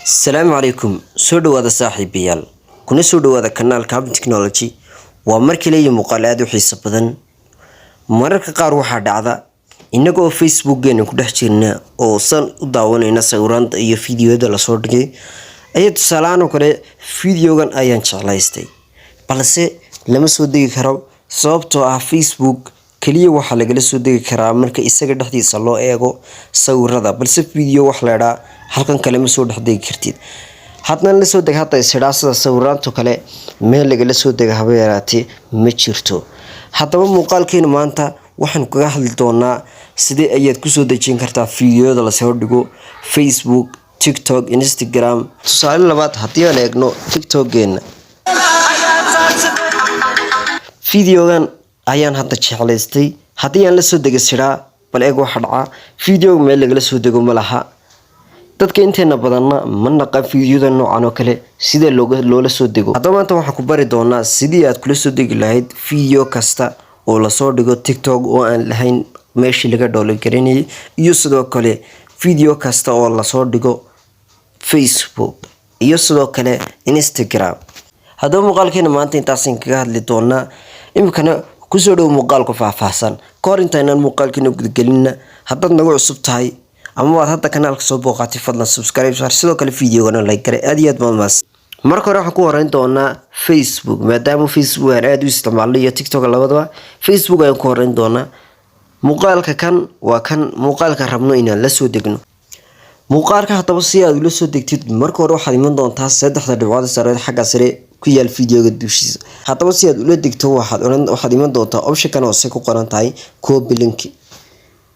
السلام عليكم سودو هذا صاحب بيال كنا سودو هذا كنال كاب تكنولوجي ومركلي مقالات وحيس بدن مرك قار waxaa dhacda inagoo Facebook-geena ku dhex jirna oo san u daawanayna sawiranta iyo fiidiyoada la soo dhigay ay tusaalahan kale fiidiyogan ayaan jeclaystay balse lama soo digi karo sababtoo ah Facebook kaliya waxa laga soo digi karaa marka isaga dhexdiisa loo eego sawirada balse fiidiyo wax leedaa halkan kale ma soo dhex digi kartid hadna la soo deg hada isiraasada sawiranta kale meel laga soo dega habeeraati ma jirto haddaba muuqaalkeena maanta waxaan kaga hadli doonaa sidee ayaad ku soo dejin kartaa fiidiyoada la soo dhigo Facebook, TikTok, Instagram. Tusaale labaad haddii aan eegno TikTok-geena fiidiyogan ayaan hadda jeclaystay haddii aan la soo dego siraa bal eeg waxa dhaca fiidiyo meel laga soo dego ma laha dadka inteena badanna ma naqaan fiidiyada noocan oo kale sida loola soo dego haddaba maanta waxaan ku bari doonaa sidii aad kula soo degi lahayd fiidiyo kasta oo la soo dhigo TikTok oo aan lahayn meeshii laga download gareynay iyo sidoo kale fiidiyo kasta oo la soo dhigo Facebook iyo sidoo kale Instagram haddaba muuqaalkeena maanta intaasaan kaga hadli doonaa imikana ku soo dhow muuqaalka faahfaahsan koor intaanaan muuqaalkeena gudgalina haddaad nagu cusub tahay ama waad hadda kanaalka soo booqatay fadlan subscribe sidoo kale fiidiyogana like gare aad iyo aad maadmaas marka hore waxaan ku horeyn doonaa Facebook maadaama Facebook aan aad u isticmaalay iyo TikTok labadaba Facebook ayaan ku horeyn doonaa muuqaalka kan waa kan muuqaalka rabno inaan la soo degno muuqaalka haddaba si aad ula soo degtid marka hore waxaad iman doontaa saddexda dhibcood sare xagga sare ku yaal fiidiyoga dushiisa haddaba si aad ula degto waxaad iman doontaa option-kan oo ku qoran tahay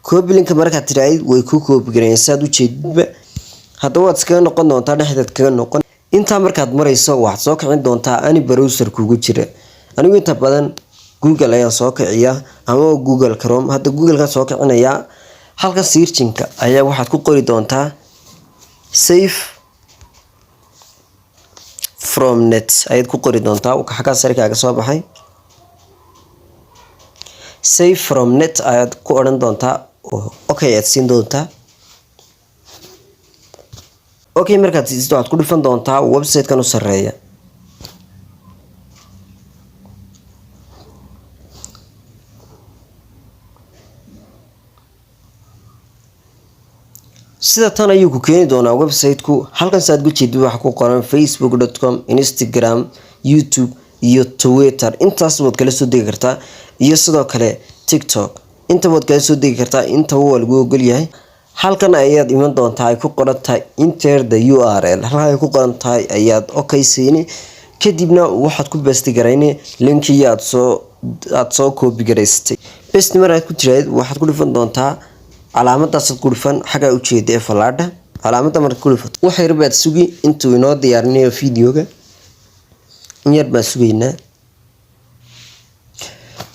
copy link marka tiraahid way ku copy gareeysaa u jeedba haddaba waad iskaga noqon doontaa dhexdeed kaga noqon inta markaad marayso waxaad soo kicin doontaa ani browser kugu jira anigu inta badan Google ayaan soo kiciyaa ama Google Chrome hadda Google ka soo kicinaya halka searching-ka ayaa waxaad ku qori doontaa save from net ayaad ku qori doontaa waxa xagga sare kaaga soo baxay save from net ayaad ku oran doontaa okay aad siin doontaa okay markaad siisto aad ku dhifan doontaa website-kan u sareeya sida tan ayuu ku keeni doonaa website-ku halkan saad ku jeedid waxa ku qoran facebook.com Instagram YouTube iyo Twitter intaas waad kala soo degi kartaa iyo sidoo kale TikTok inta waad kala soo degi kartaa inta waa lagu ogol yahay halkan ayaad iman doontaa ay ku qoran tahay enter the URL halka ay ku qoran tahay ayaad okay siini kadibna waxaad ku paste gareynay link-kii aad soo copy gareystay paste markaad ku tiraahid waxaad ku dhifan doontaa calaamadaas ku dhifan xaga u jeeday falaadha calaamada marka ku dhifato waxa yarbaad sugi intuu inoo diyaarinayo fiidiyoga yar baa sugeynaa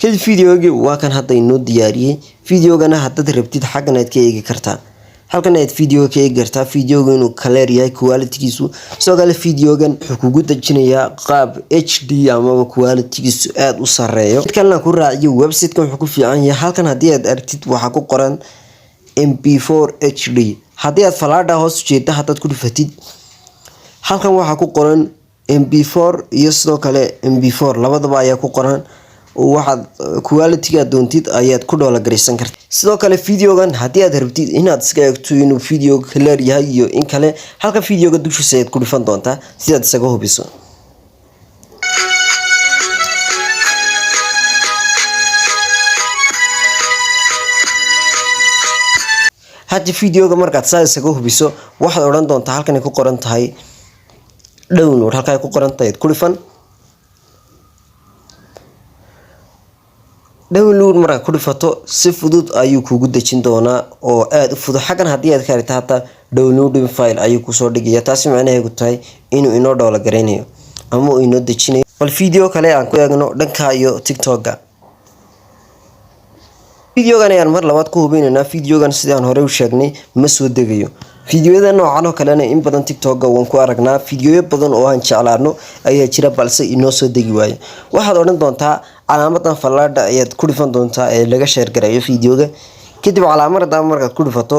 kadib fiidiyogii waa kan hadda inoo diyaariyay fiidiyogana haddaad rabtid xaggan aad ka eegi kartaa halkan aad fiidiyoga ka eegi kartaa fiidiyoga inuu clear yahay quality-giisu sidoo kale fiidiyogan wuxuu kugu dejinayaa qaab HD ama quality-giisu aad u sareeyo midkan ku raaciyo website-kan wuxuu ku fiican yahay halkan haddii aad aragtid waxa ku qoran MP4 HD haddii aad falaadha hoos u jeedda haddaad ku dhifatid halkan waxa ku qoran MP4 iyo sidoo kale MP4 labadaba ayaa ku qoran waxaad quality-ga doontid ayaad ku dhoola gareysan kartaa sidoo kale fiidiyogan haddii aad rabtid inaad iska eegto inuu fiidiyo clear yahay iyo in kale halka fiidiyoga dushiisa ayaad ku dhifan doontaa si aad isaga hubiso hadda fiidiyoga markaad saa isaga hubiso waxaad oran doontaa halkan ay ku qoran tahay download halka ay ku qoran tahay ku dhifan download marka ku dhifato si fudud ayuu kugu dejin doonaa oo aad u fudud xagan haddii aad ka aragto hata downloading file ayuu ku soo dhigaya taasi macnaheedu tahay inuu inoo dhoola gareynayo ama uu inoo dejinayo bal fiidiyo kale aan ku eegno dhanka iyo TikTok-ga fiidiyogan ayaan mar labaad ku hubinaynaa fiidiyogan sidaan hore u sheegnay ma soo degayo fiidiyada noocan oo kale in badan TikTok-ga waan ku aragnaa fiidiyo badan oo aan jeclaano ayaa jira balse inoo soo degi waayo waxaad oran doontaa calaamadan falaadha ayaad ku dhifan doontaa ee laga share gareeyo fiidiyoga kadib calaamadan markaad ku dhifato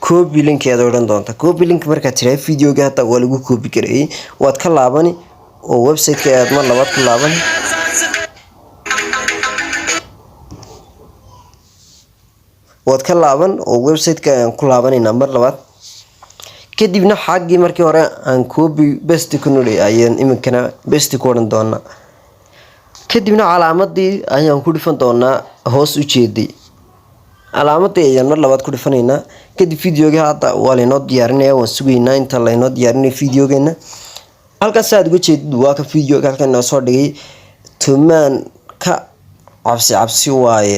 copy link aad oran doontaa. Copy link marka tiray videoga hata waa lagu copy gareeyay waad ka laabani oo website-ka aad mar labaad ku laaban waad ka laaban oo website-ka aan ku laabanayna mar labaad kadibna xaqii markii hore aan copy paste ku nulay ayaan iminkana paste ku oran doonaa kadibna calaamadii ayaan ku dhifan doonaa hoos u jeeday calaamadii ayaan mar labaad ku dhifanaynaa kadib videoga hada waa la inoo diyaarinayaa waan sugaynaa inta la inoo diyaarinayo videogeena halkaas aad uga jeedid waa ka videoga halkan noo soo dhigay tumaan ka cabsi waaye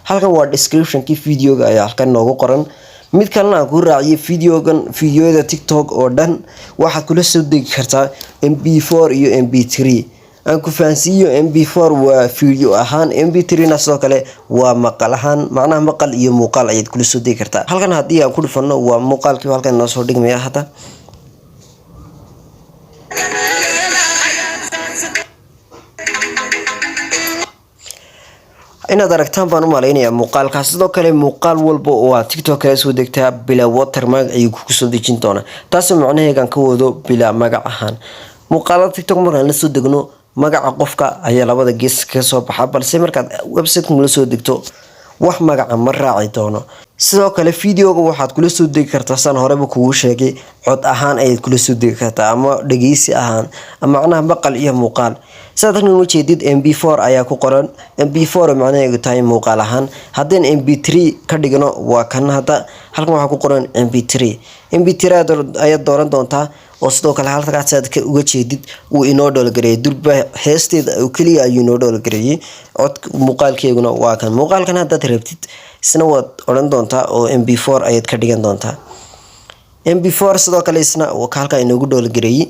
halkan waa description-kii videoga ayaa halkan noogu qoran mid kalena aan ku raaciyay videoyada TikTok oo dhan waxaad kula soo degi kartaa MP4 iyo MP3 aan ku fahansiiyo MP4 waa video ahaan MP3 na sidoo kale waa maqal ahaan macnaha maqal iyo muuqaal ayaad kula soo degi kartaa halkan haddii aan ku dhifano waa muuqaalkii halkan noo soo dhigmaya hada inaad aragtaan baan u maleynayaa muuqaalkaas sidoo kale muuqaal walba oo aad TikTok kala soo degtaa bila watermark ayuu ku soo dejin doonaa taas macnaheedu ka wado bila magac ahaan muuqaalada TikTok markaan la soo degno magaca qofka ayaa labada gees ka soo baxa balse markaad website-ka la soo degto wax magaca ma raaci doono sidoo kale videoga waxaad kula soo degi kartaa san horeba kugu sheegay cod ahaan ayaad kula soo degi kartaa ama dhageysi ahaan ama macnaha maqal iyo muuqaal saadkan u jeedid MP4 ayaa ku qoran MP4 macnaheedu tahay muuqaal ahaan haddii MP3 ka dhigno waa kan hada halkan waxa ku qoran MP3 ayaad dooran doontaa oo sidoo kale halkaas aad ka uga jeedid uu inoo dhoolgareeyay durba heesteeda oo kaliya ayuu inoo dhoolgareeyay cod muuqaalkeeguna waa kan muuqaalkan haddaad rabtid isna waad oran doontaa oo MP4 ayaad ka dhigan doontaa MP4 sidoo kale isna halka inoogu dhoolgareeyay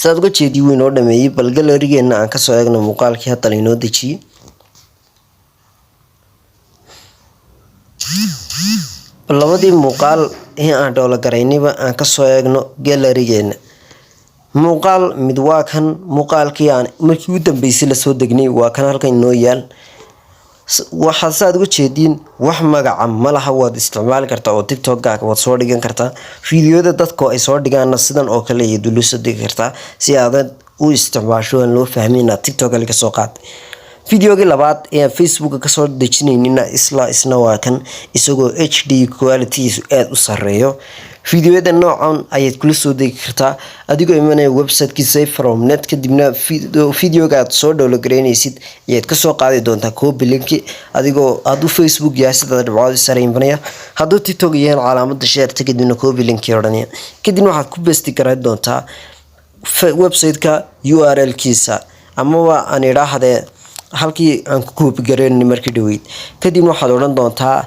saad uga jeedii wuu inoo dhameeyay bal galerigeena aan ka soo eegno muuqaalkii hadda la inoo dejiyay labadii muuqaal ee aan dhoolgareynayba aan ka soo eegno galerigeena muuqaal mid waa kan muuqaalkii aan markii u dambeysay la soo degnay waa kan halkan inoo yaal waxaad saad uga jeediin wax magaca malaha waad isticmaali kartaa oo TikTok-gaaga waad soo dhigan kartaa videoyada dadka ay soo dhigaana sidan oo kale iyo dul soo dhigi kartaa si aad u isticmaasho aan loo fahmin TikTok laga soo qaad videoga labaad ee Facebook ka soo dejinaynina isna waa kan isagoo HD quality aad u sareeyo videoyada noocan ayaad kula soo degi kartaa adigoo imanaya website-kii Save from Net kadibna videoga aad soo download-gareynaysid ayaad ka soo qaadi doontaa copy link adigoo aad u Facebook yahay sida dhibcood sareynbanaya hadduu TikTok yahay calaamadda share kadibna copy link oranaya kadibna waxaad ku paste garay doontaa website-ka URL-kiisa ama aan idhaahdee halkii aan ku copy gareynay markii dhaweyd kadibna waxaad oran doontaa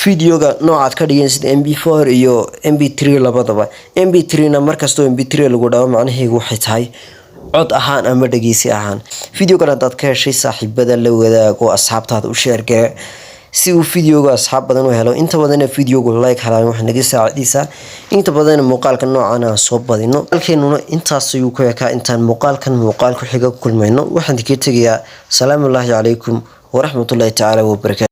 videoga noocaad ka dhigaysid MP4 iyo MP3 labadaba MP3 na markasta MP3 lagu dhawo macnaheedu waxay tahay cod ahaan ama dhageysi ahaan videoga hadaad ka heshay saaxiibada la wadaago asxaabtaada u share gare si uu videoga asxaab badan u helo inta badan videoga like halaan wax naga saacidaysa inta badan muuqaalka noocan aan soo badino halkeenuna intaas ayuu ku yakaa intaan muuqaalkan muuqaal ku xiga kulmayno waxaan ka tagayaa salaamu alaykum wa rahmatullahi ta'ala wa barakatuh